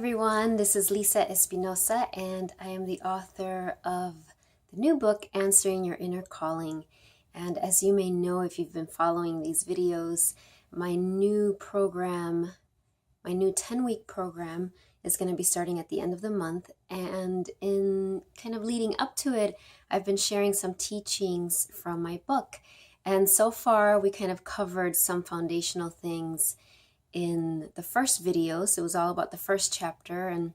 Everyone, this is Lisa Espinosa, and I am the author of the new book, Answering Your Inner Calling. And as you may know, if you've been following these videos, my new program, my new 10-week program is going to be starting at the end of the month. And in kind of leading up to it, I've been sharing some teachings from my book. And so far, we kind of covered some foundational things in the first video. So it was all about the first chapter, and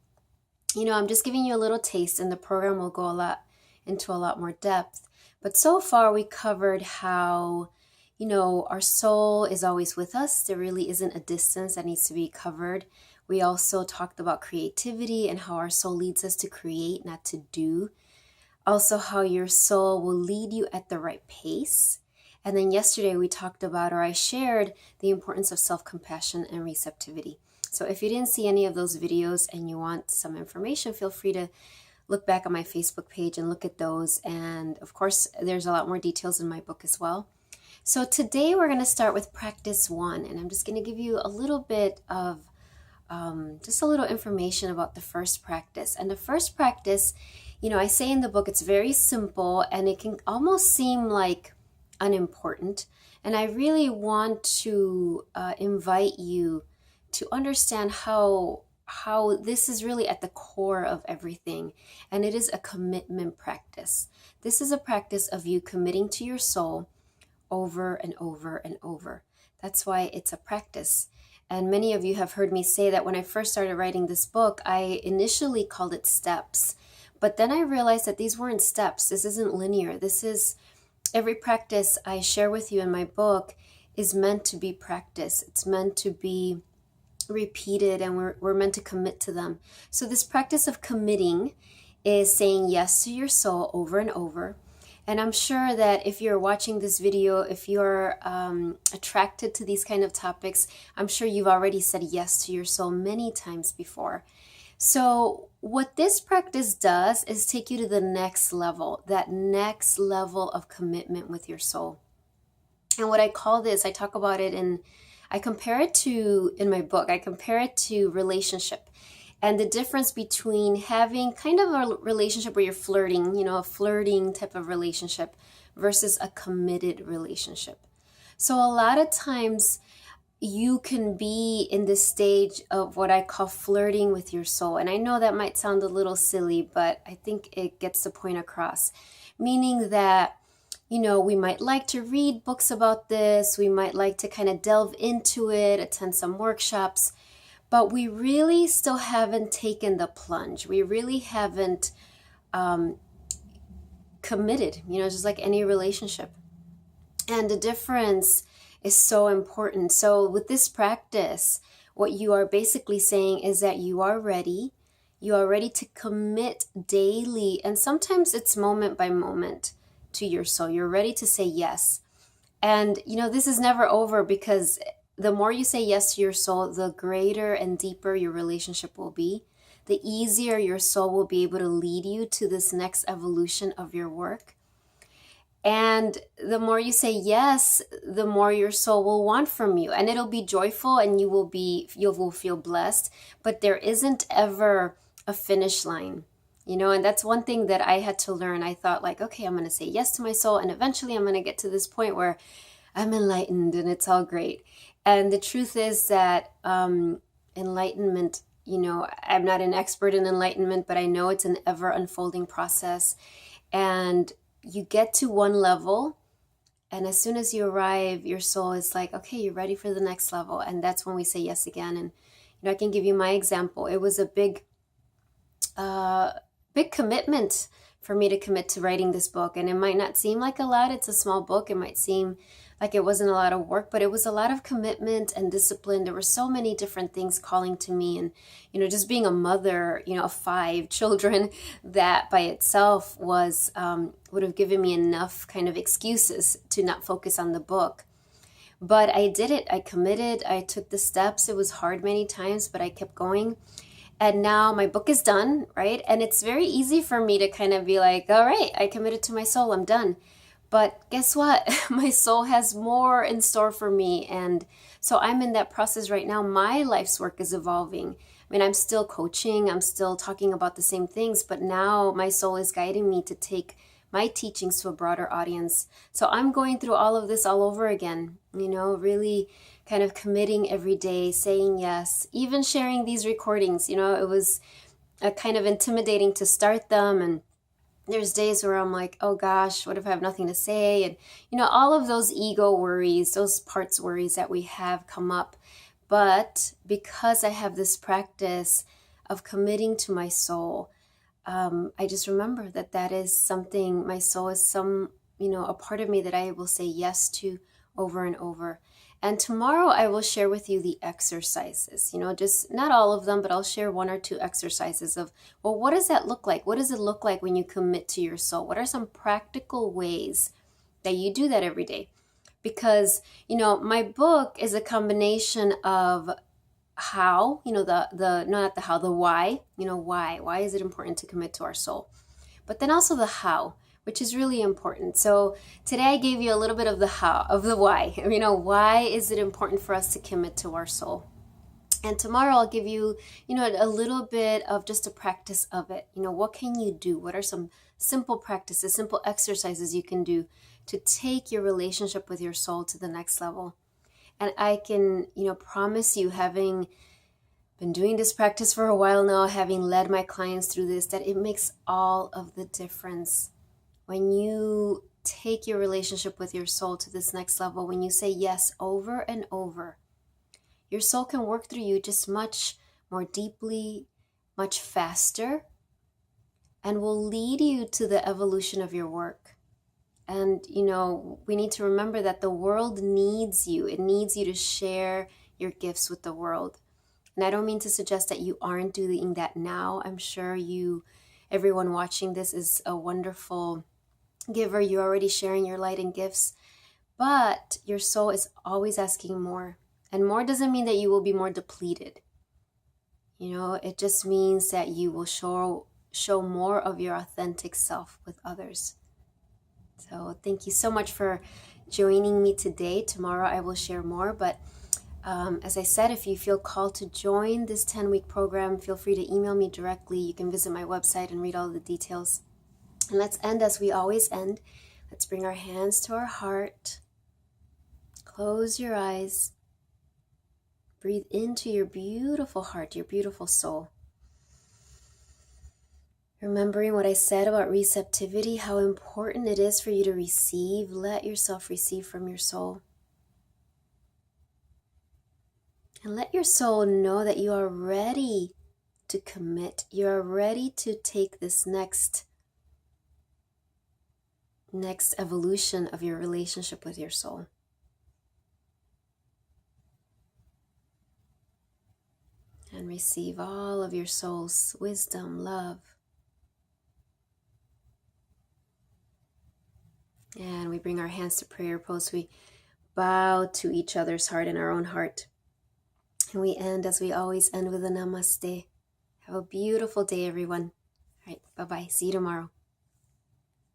I'm just giving you a little taste, and the program will go into a lot more depth. But so far we covered how our soul is always with us. There really isn't a distance that needs to be covered. We also talked about creativity and how our soul leads us to create, not to do. Also how your soul will lead you at the right pace. And then yesterday we talked about, or I shared, the importance of self-compassion and receptivity. So if you didn't see any of those videos and you want some information, feel free to look back on my Facebook page and look at those. And of course, there's a lot more details in my book as well. So today we're going to start with practice 1. And I'm just going to give you a little bit of just a little information about the first practice. And the first practice, I say in the book, it's very simple and it can almost seem like unimportant, and I really want to invite you to understand how this is really at the core of everything, and it is a commitment practice. This is a practice of you committing to your soul over and over and over. That's why it's a practice. And many of you have heard me say that when I first started writing this book, I initially called it steps, but then I realized that these weren't steps. This isn't linear. Every practice I share with you in my book is meant to be practice. It's meant to be repeated, and we're meant to commit to them. So this practice of committing is saying yes to your soul over and over. And I'm sure that if you're watching this video, if you're attracted to these kind of topics, I'm sure you've already said yes to your soul many times before. So what this practice does is take you to the next level, that next level of commitment with your soul. And what I call this, I talk about it I compare it to, in my book, I compare it to relationship. And the difference between having kind of a relationship where you're flirting, a flirting type of relationship versus a committed relationship. So a lot of times you can be in this stage of what I call flirting with your soul. And I know that might sound a little silly, but I think it gets the point across. Meaning that, we might like to read books about this. We might like to kind of delve into it, attend some workshops, but we really still haven't taken the plunge. We really haven't committed, just like any relationship. And the difference is so important. So with this practice, what you are basically saying is that you are ready to commit daily, and sometimes it's moment by moment, to your soul. You're ready to say yes. And this is never over, because the more you say yes to your soul, the greater and deeper your relationship will be. The easier your soul will be able to lead you to this next evolution of your work. And the more you say yes, the more your soul will want from you, and it'll be joyful, and you will feel blessed. But there isn't ever a finish line, and that's one thing that I had to learn. I thought okay, I'm going to say yes to my soul, and eventually I'm going to get to this point where I'm enlightened and it's all great. And the truth is that enlightenment, I'm not an expert in enlightenment, but I know it's an ever unfolding process. And you get to one level, and as soon as you arrive, your soul is like, okay, you're ready for the next level. And that's when we say yes again. And I can give you my example. It was a big commitment for me to commit to writing this book. And it might not seem like a lot. It's a small book. It might seem like it wasn't a lot of work, but it was a lot of commitment and discipline. There were so many different things calling to me. And, just being a mother, of 5 children, that by itself was, would have given me enough kind of excuses to not focus on the book. But I did it. I committed. I took the steps. It was hard many times, but I kept going. And now my book is done, right? And it's very easy for me to kind of be like, all right, I committed to my soul. I'm done. But guess what? My soul has more in store for me. And so I'm in that process right now. My life's work is evolving. mean, I'm still coaching, I'm still talking about the same things, but now my soul is guiding me to take my teachings to a broader audience. So I'm going through all of this all over again, really kind of committing every day, saying yes, even sharing these recordings. It was kind of intimidating to start them, and there's days where I'm like, oh gosh, what if I have nothing to say? And all of those ego worries, those parts worries that we have come up. But because I have this practice of committing to my soul, I just remember that is something, my soul is a part of me that I will say yes to over and over. And tomorrow I will share with you the exercises, just not all of them, but I'll share 1 or 2 exercises of, well, what does that look like? What does it look like when you commit to your soul? What are some practical ways that you do that every day? Because, my book is a combination of how, the why, why is it important to commit to our soul? But then also the how, which is really important. So today I gave you a little bit of the how, of the why. Why is it important for us to commit to our soul? And tomorrow I'll give you, a little bit of just a practice of it. What can you do? What are some simple practices, simple exercises you can do to take your relationship with your soul to the next level? And I can, promise you, having been doing this practice for a while now, having led my clients through this, that it makes all of the difference. When you take your relationship with your soul to this next level, when you say yes over and over, your soul can work through you just much more deeply, much faster, and will lead you to the evolution of your work. And, we need to remember that the world needs you. It needs you to share your gifts with the world. And I don't mean to suggest that you aren't doing that now. I'm sure everyone watching this is a wonderful giver. You're already sharing your light and gifts. But your soul is always asking more. And more doesn't mean that you will be more depleted. It just means that you will show more of your authentic self with others. So thank you so much for joining me today. Tomorrow I will share more. But as I said, if you feel called to join this 10-week program, feel free to email me directly. You can visit my website and read all the details. And let's end as we always end. Let's bring our hands to our heart. Close your eyes. Breathe into your beautiful heart, your beautiful soul. Remembering what I said about receptivity, how important it is for you to receive. Let yourself receive from your soul. And let your soul know that you are ready to commit. You are ready to take this next evolution of your relationship with your soul. And receive all of your soul's wisdom, love. And we bring our hands to prayer pose. We bow to each other's heart and our own heart. And we end as we always end with a namaste. Have a beautiful day, everyone. All right, bye-bye. See you tomorrow.